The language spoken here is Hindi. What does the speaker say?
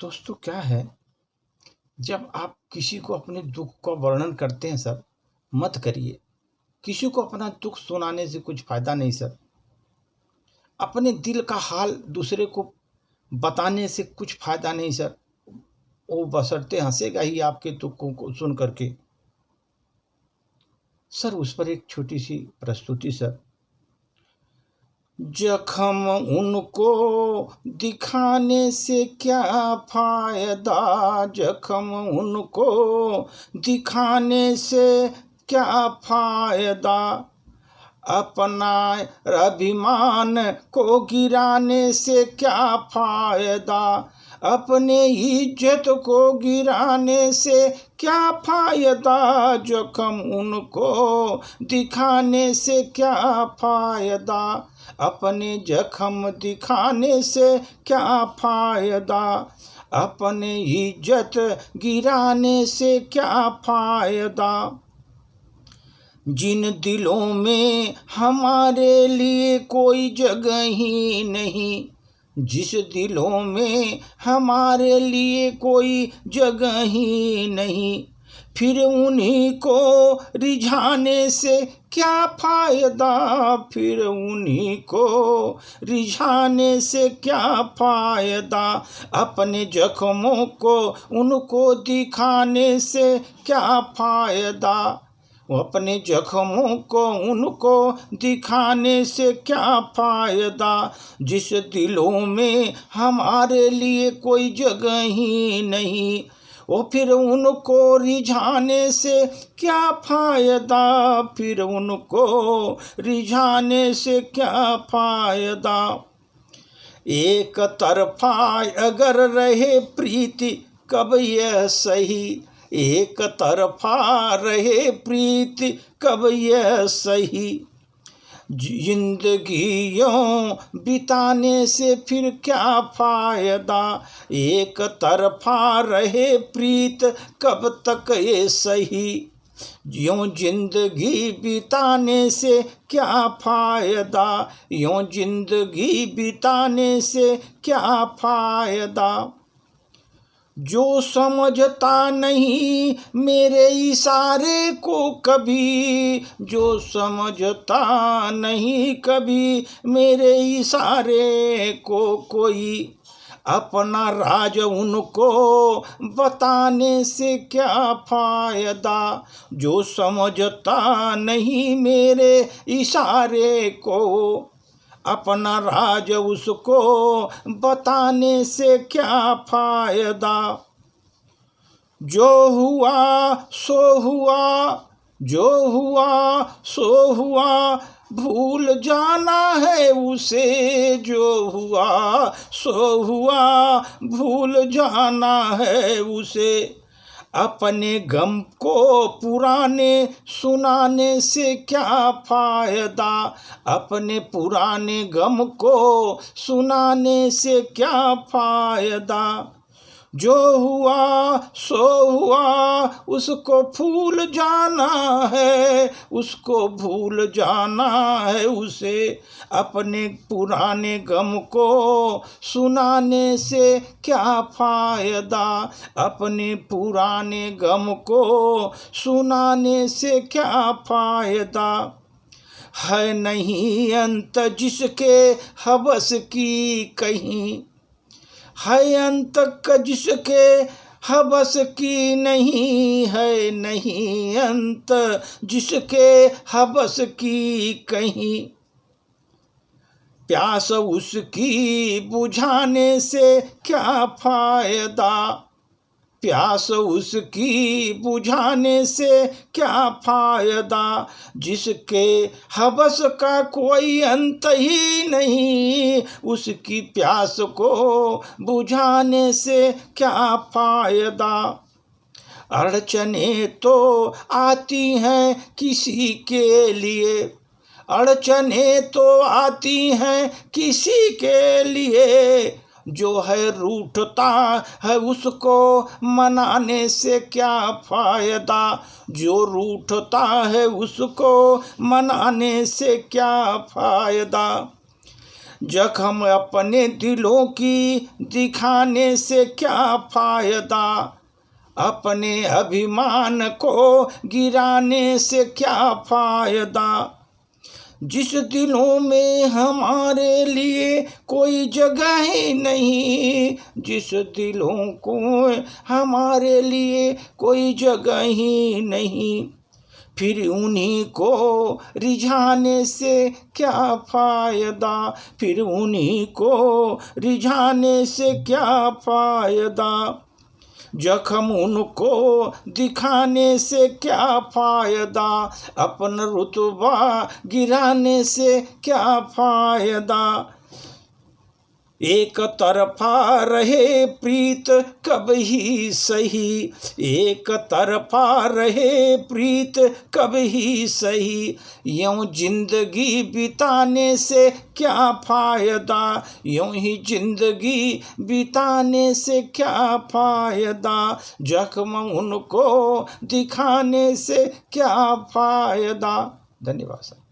दोस्तों क्या है, जब आप किसी को अपने दुख का वर्णन करते हैं सर, मत करिए। किसी को अपना दुख सुनाने से कुछ फ़ायदा नहीं सर। अपने दिल का हाल दूसरे को बताने से कुछ फ़ायदा नहीं सर। वो बशर्ते हँसेगा ही आपके दुखों को सुन करके। सर उस पर एक छोटी सी प्रस्तुति सर। जख्म उनको दिखाने से क्या फायदा, जख्म उनको दिखाने से क्या फायदा, अपना अभिमान को गिराने से क्या फायदा, अपने इज्जत को गिराने से क्या फायदा, जख्म उनको दिखाने से क्या फायदा, अपने जख्म दिखाने से क्या फायदा, अपने इज्जत गिराने से क्या फायदा। जिन दिलों में हमारे लिए कोई जगह ही नहीं, जिस दिलों में हमारे लिए कोई जगह ही नहीं, फिर उन्हीं को रिझाने से क्या फायदा, फिर उन्हीं को रिझाने से क्या फायदा, अपने जख्मों को उनको दिखाने से क्या फायदा, अपने जख्मों को उनको दिखाने से क्या फायदा, जिस दिलों में हमारे लिए कोई जगह ही नहीं, वो फिर उनको रिझाने से क्या फायदा, फिर उनको रिझाने से क्या फायदा। एक तरफा अगर रहे प्रीति कब यह सही, एक तरफा रहे प्रीति कब यह सही, जिंदगी यूं बिताने से फिर क्या फायदा, एक तरफा रहे प्रीत कब तक ये सही, यूं जिंदगी बिताने से क्या फायदा, यूं जिंदगी बिताने से क्या फायदा। जो समझता नहीं मेरे इशारे को कभी, जो समझता नहीं कभी मेरे इशारे को कोई, अपना राज उनको बताने से क्या फायदा, जो समझता नहीं मेरे इशारे को, अपना राज उसको बताने से क्या फायदा। जो हुआ सो हुआ, जो हुआ सो हुआ, भूल जाना है उसे, जो हुआ सो हुआ, भूल जाना है उसे, अपने गम को पुराने सुनाने से क्या फायदा, अपने पुराने गम को सुनाने से क्या फायदा। जो हुआ सो हुआ, उसको भूल जाना है, उसको भूल जाना है उसे, अपने पुराने गम को सुनाने से क्या फायदा, अपने पुराने गम को सुनाने से क्या फायदा। है नहीं अंत जिसके हवस की कहीं, है अंत जिसके हवस की नहीं, है नहीं अंत जिसके हवस की कहीं, प्यास उसकी बुझाने से क्या फायदा, प्यास उसकी बुझाने से क्या फायदा, जिसके हवस का कोई अंत ही नहीं, उसकी प्यास को बुझाने से क्या फायदा। अड़चने तो आती हैं किसी के लिए, अड़चने तो आती हैं किसी के लिए, जो है रूठता है उसको मनाने से क्या फायदा, जो रूठता है उसको मनाने से क्या फायदा। जख्म अपने दिलों की दिखाने से क्या फायदा, अपने अभिमान को गिराने से क्या फायदा। जिस दिलों में हमारे लिए कोई जगह ही नहीं, जिस दिलों को हमारे लिए कोई जगह ही नहीं, फिर उन्हीं को रिझाने से क्या फायदा, फिर उन्हीं को रिझाने से क्या फायदा। जख्म उनको दिखाने से क्या फायदा, अपना रुतबा गिराने से क्या फायदा। एक तरफा रहे प्रीत कब ही सही, एक तरफा रहे प्रीत कब ही सही। यूं जिंदगी बिताने से क्या फायदा, यूं ही जिंदगी बिताने से क्या फायदा। जख्म उनको दिखाने से क्या फायदा। धन्यवाद सर।